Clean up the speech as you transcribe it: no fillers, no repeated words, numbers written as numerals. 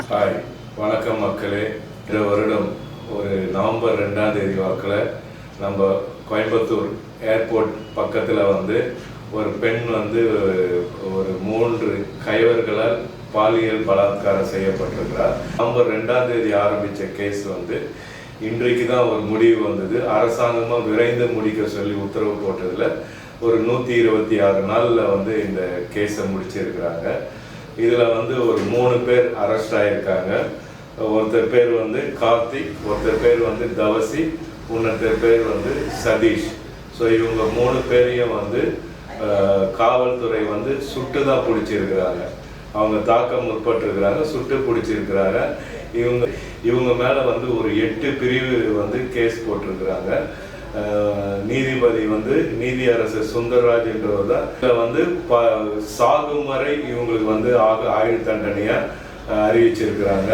Hi, வணக்கம் மக்களே. இந்த வருடம் ஒரு நவம்பர் 2ஆம் தேதி வாக்கில் நம்ம கோயம்புத்தூர் ஏர்போர்ட் பக்கத்தில் ஒரு பெண் ஒரு 3 கைவர்களால் பாலியல் பலாத்காரம் செய்யப்பட்டிருக்கிறார். நவம்பர் 2ஆம் தேதி ஆரம்பித்த கேஸ் இன்றைக்கு தான் ஒரு முடிவு வந்தது. அரசாங்கமாக விரைந்து முடிக்க சொல்லி உத்தரவு போட்டதில் ஒரு 126 நாளில் இந்த கேஸை முடிச்சிருக்கிறாங்க. இதில் ஒரு 3 பேர் அரெஸ்ட் ஆகியிருக்காங்க. ஒருத்தர் பேர் கார்த்திக், ஒருத்தர் பேர் தவசி, இன்னொருத்தர் பேர் சதீஷ். ஸோ இவங்க 3 பேரையும் காவல்துறை சுட்டு தான் பிடிச்சிருக்கிறாங்க. அவங்க தாக்க முற்பட்டிருக்கிறாங்க, சுட்டு பிடிச்சிருக்கிறாங்க. இவங்க மேலே ஒரு 8 பிரிவு கேஸ் போட்டிருக்கிறாங்க. நீதிபதி நீதியரசர் சுந்தரராஜ் என்றவர் தான் இதில் சாகும் வரை இவங்களுக்கு ஆயுள் தண்டனையாக அறிவிச்சிருக்கிறாங்க.